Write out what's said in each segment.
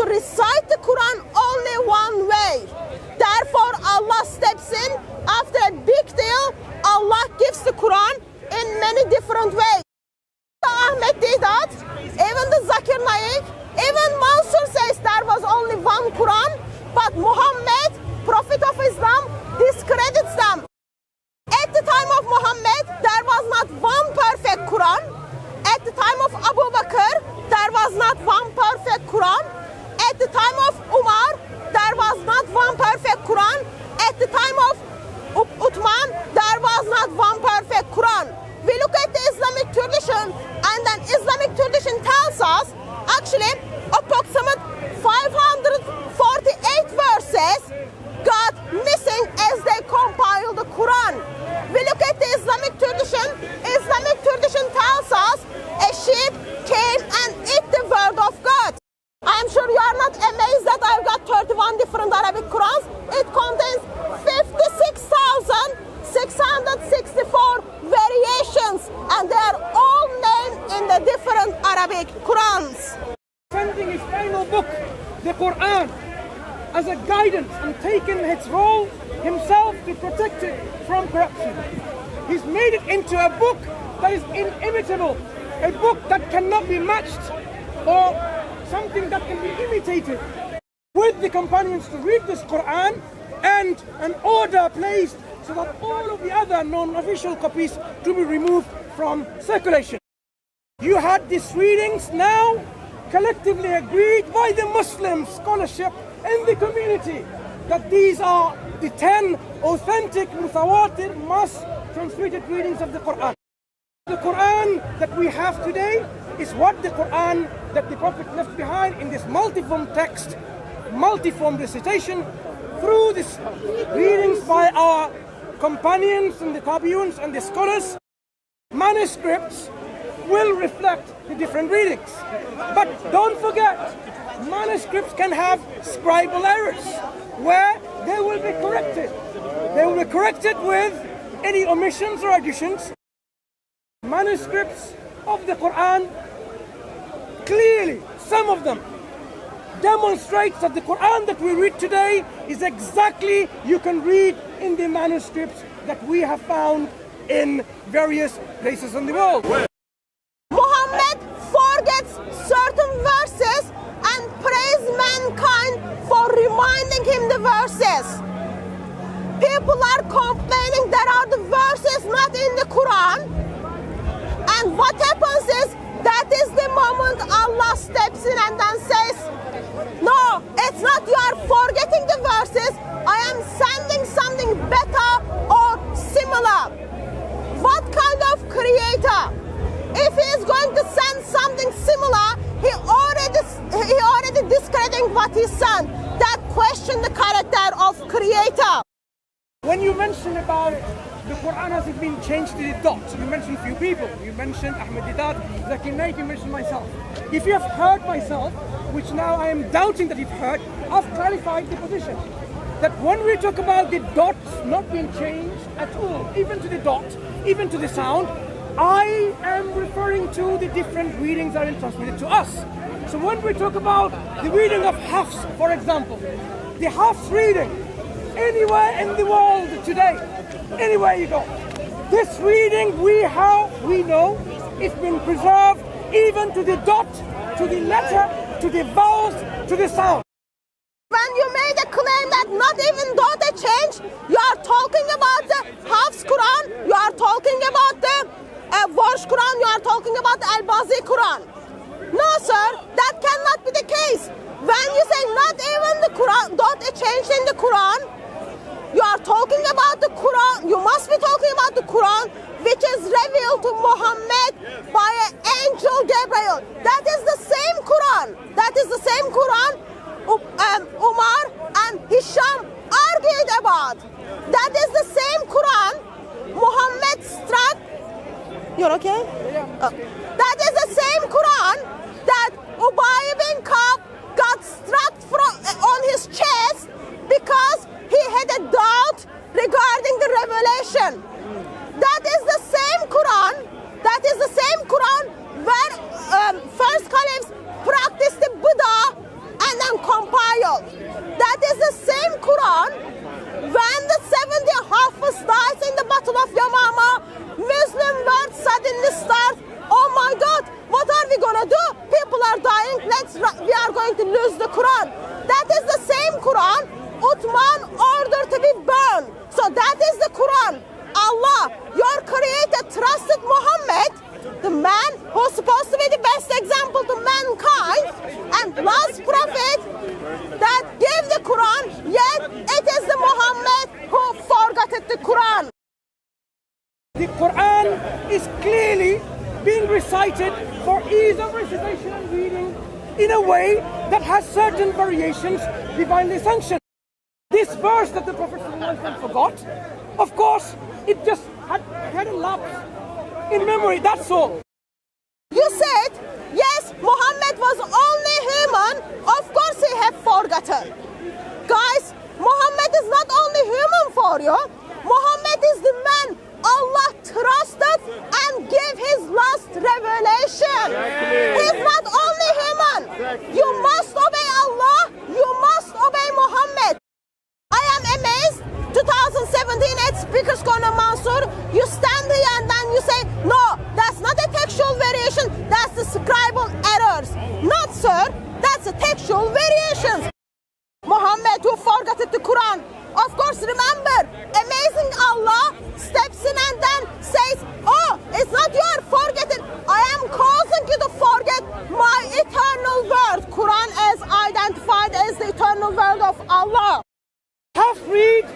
recite the Quran only one way. Therefore, Allah steps in. After a big deal, Allah gives the Quran in many different ways. Ahmed did that. Even the Zakir Naik, even Mansur says there was only one Quran, but Muhammad, Prophet of Islam, discredits them. At the time of Muhammad, there was not one perfect Quran. At the time of Abu Bakr, there was not one perfect Quran. At the time of Umar, there was not one perfect Quran. At the time of Uthman, there was not one perfect Quran. We look at the Islamic tradition, and then Islamic tradition tells us actually approximate 548 verses got missing as they compiled the Quran. We look at the Islamic tradition. Islamic tradition tells us a sheep came and ate the word of God. I am sure you are not amazed that I've got 31 different Arabic Qurans. It contains 56,664 variations, and they are all named in the different Arabic Qurans. Sending his final book, the Quran, as a guidance and taken its role himself to protect it from corruption. He's made it into a book that is inimitable, a book that cannot be matched or something that can be imitated. With the companions to read this Quran and an order placed so that all of the other non-official copies to be removed from circulation. You had these readings now collectively agreed by the Muslim scholarship in the community that these are the 10 authentic mutawatir mass transmitted readings of the Quran. The Quran that we have today is what the Quran that the Prophet left behind in this multiform text, multiform recitation through these readings by our companions and the tabi'uns and the scholars. Manuscripts will reflect the different readings. But don't forget, manuscripts can have scribal errors where they will be corrected. They will be corrected with any omissions or additions. Manuscripts of the Quran, clearly, some of them demonstrates that the Quran that we read today is exactly you can read in the manuscripts that we have found in various places in the world. Muhammad forgets certain verses and praise mankind for reminding him the verses. People are complaining there are the verses not in the Quran, and what happens is that is the moment Allah steps in and then says, no, it's not you are forgetting the verses, I am sending something better or similar. What kind of creator? If he is going to send something similar, he already discrediting what he sent. That question the character of creator. When you mention about the Quran has been changed to the dot, you mentioned a few people. You mentioned Ahmed, Zakir Naik, you mentioned myself. If you have heard myself, which now I am doubting that you've heard, I've clarified the position. That when we talk about the dots not being changed at all, even to the dot, even to the sound, I am referring to the different readings that are transmitted to us. So when we talk about the reading of Hafs, for example, the Hafs reading, anywhere in the world today, anywhere you go, this reading we know it's been preserved even to the dot, to the letter, to the vowels, to the sound. When you made a claim that not even dot a change, you are talking about the Hafs Quran, you are talking about the Warsh Quran, you are talking about the Al-Bazi Quran. No, sir, that cannot be the case. When you say not even the Quran, dot a change in the Quran, you are talking about the Quran, you must be talking about the Quran which is revealed to Muhammad by an angel Gabriel. That is the same Quran. That is the same Quran Umar and Hisham argued about. That is the same Quran Muhammad struck. You're okay? Yeah. That is the same Quran that Ubay bin Ka'b got struck on his chest because he had a doubt regarding the revelation. That is the same Quran. That is the same Quran where first caliphs practiced the Buddha and then That is the same Quran when the 70 Hafiz dies in the Battle of Yamama, Muslim world suddenly start, oh my God, what are we gonna do? People are dying, we are going to lose the Quran. That is the same Quran Uthman ordered to be burned. So that is the Quran. Allah, your creator, trusted Muhammad, the man who's supposed to be the best example to mankind and last prophet that gave the Quran, yet it is the Muhammad who forgot the Quran. The Quran is clearly being recited for ease of recitation and reading in a way that has certain variations divinely sanctioned. This verse that the Prophet ﷺ forgot, of course, it just had a lapse in memory, that's all. You said, yes, Muhammad was only human, of course he had forgotten. Guys, Muhammad is not only human for you, Muhammad is the man Allah trusted and gave his last revelation. He's not only human. You must obey Allah, you must obey Muhammad. I am amazed, 2017 at Speaker's Corner Mansur, you stand here and then you say, no, that's not a textual variation, that's the scribal errors. Not, sir, that's the textual variations. Muhammad who forgot the Quran. Of course, remember, amazing Allah steps in and then says, oh, it's not you are forgetting, I am causing you to forget my eternal word. Quran is identified as the eternal word of Allah. Half read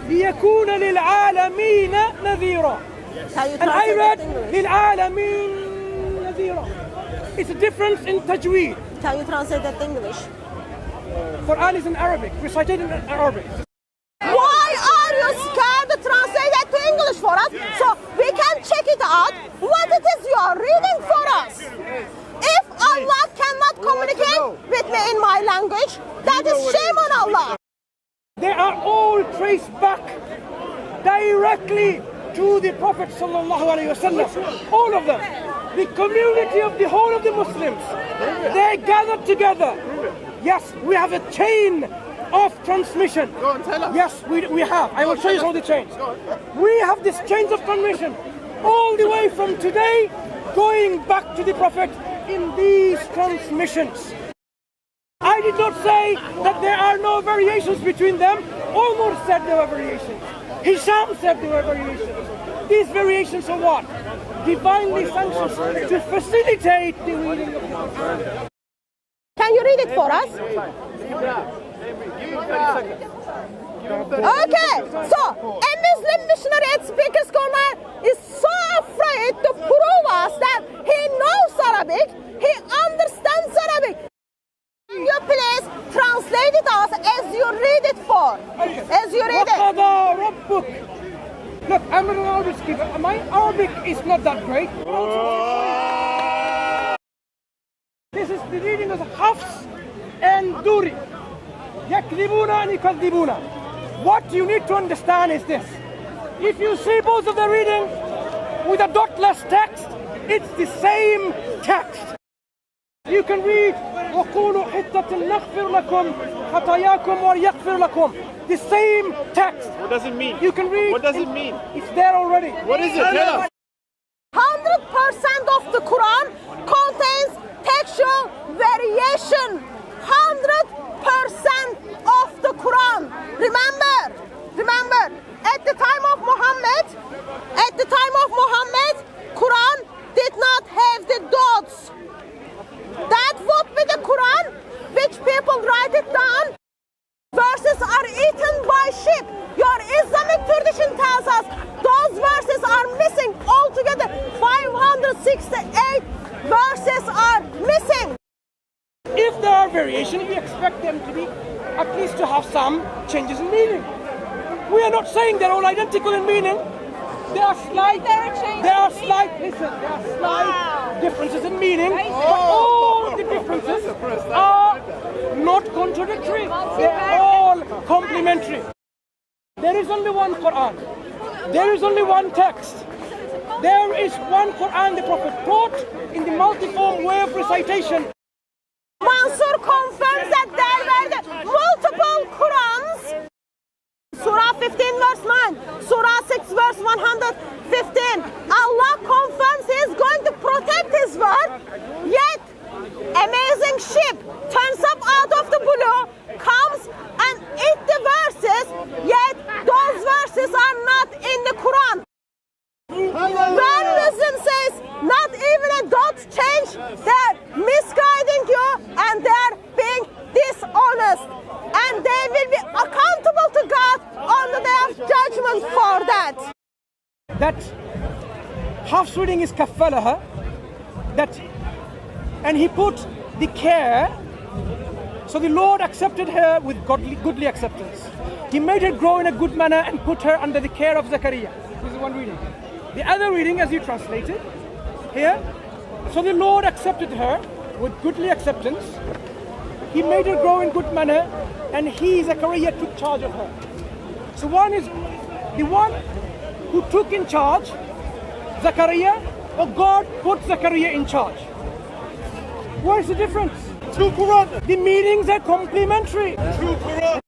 ليكون للعالمين نذيرا. And I read للعالمين نذيرا. It's a difference in tajweed. Can you translate that in English? Quran is in Arabic, recited in Arabic. Why are you scared to translate that to English for us so we can check it out what it is you are reading for us? If Allah cannot communicate with me in my language, that is shame on Allah. They are all traced back directly to the Prophet ﷺ. All of them. The community of the whole of the Muslims. They gathered together. Yes, we have a chain of transmission. Go on, tell us. Yes, we have. I will show you some of the chains. We have this chains of transmission all the way from today going back to the Prophet in these transmissions. I did not say that there are no variations between them. Omar said there were variations. Hisham said there were variations. These variations are what? Divinely sanctioned to facilitate the reading of the Quran. Can you read it for us? Okay, so a Muslim missionary at Speaker's Corner is so afraid to prove us that he knows Arabic, he understands Arabic. Can you please translate it us as you read it for? As you read it. Look, I'm an Arabic speaker. My Arabic is not that great. This is the reading of Hafs and Duri. يكذبون and يكذبون. What you need to understand is this. If you see both of the reading with a dotless text, it's the same text. You can read وقولوا حتة نغفر لكم خطاياكم ويغفر لكم. The same text. What does it mean? You can read. What does it mean? It's there already. What is it? Tell us. 100% of the Quran contains textual variation. 100% of the Quran. Remember, at the time of Muhammad, Quran did not have the dots. That would be the Quran, which people write it down. Verses are eaten by sheep. Your Islamic tradition tells us those verses are missing altogether. 568 verses are missing. If there are variations, we expect them to be at least to have some changes in meaning. We are not saying they're all identical in meaning. There are slight differences in meaning, but all the differences are not contradictory. They're all complementary. There is only one Quran. There is only one text. There is one Quran the Prophet taught in the multiform way of recitation. Mansur confirms that there were multiple Qurans. Surah 15 verse 9, Surah 6 verse 115. Allah confirms He is going to protect His word, yet amazing ship turns up out of the blue, comes and eats the verses, yet those verses are not in the Quran. When Muslim says not even a dot change, they're misguiding you and they're being dishonest. And they will be accountable to God on the day of judgment for that. That Hafs reading is kaffalaha, and he put the care, so the Lord accepted her with goodly acceptance. He made her grow in a good manner and put her under the care of Zakaria. This is one reading. The other reading, as you translated here, so the Lord accepted her with goodly acceptance. He made her grow in good manner, and he, Zakaria, took charge of her. So one is the one who took in charge, Zakaria, or God put Zakaria in charge. Where's the difference? Two Quran. The meanings are complementary. Two Quran.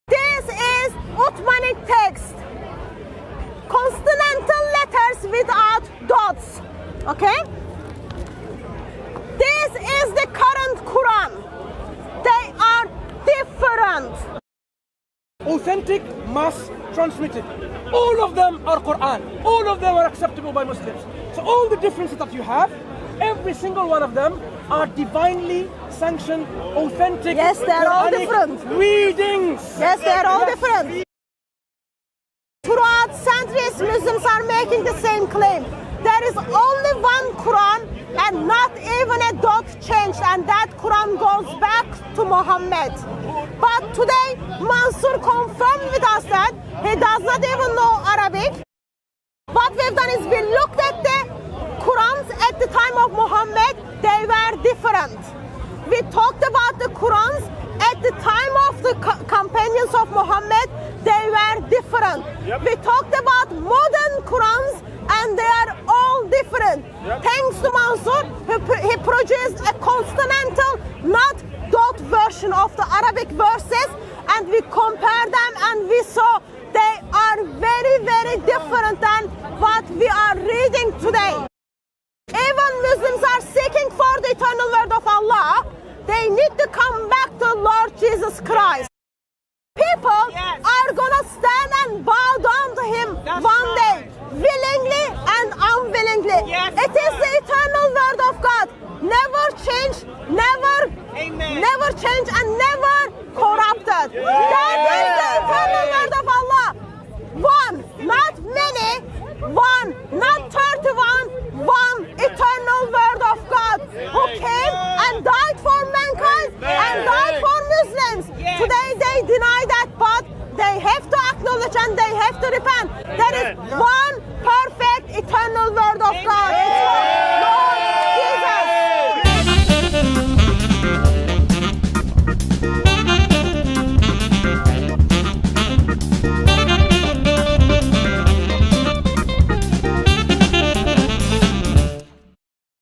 This is Qur'anic text. Consonantal letters without dots. Okay? This is the current Quran. They are different. Authentic, mass transmitted. All of them are Quran. All of them are acceptable by Muslims. So all the differences that you have, every single one of them are divinely sanctioned, authentic. Yes, they're all Quranic different. readings. Yes, they're all different. Throughout centuries, Muslims are making the same claim. There is only one Quran and not even a dot changed, and that Quran goes back to Muhammad. But today, Mansur confirmed with us that he does not even know Arabic. What we've done is we looked at the Qurans at the time of Muhammad. They were different. We talked about the Qurans at the time of the companions of Muhammad. They were different. We talked about modern Qurans and they are all different. Thanks to Mansur, he produced a consonantal, not dot version of the Arabic verses, and we compared them and we saw they are very, very different than what we are reading today. Even Muslims are seeking for the eternal word of Allah. They need to come back to Lord Jesus Christ. People are gonna stand and bow down to Him one day, willingly and unwillingly. It is the eternal word of God. Never change, never change, and never corrupted. That is the eternal word of Allah. One, not many, one, not 31, one eternal word of God who came and died for mankind and died for Muslims. Today they deny that, but they have to acknowledge and they have to repent. There is one perfect eternal word of God.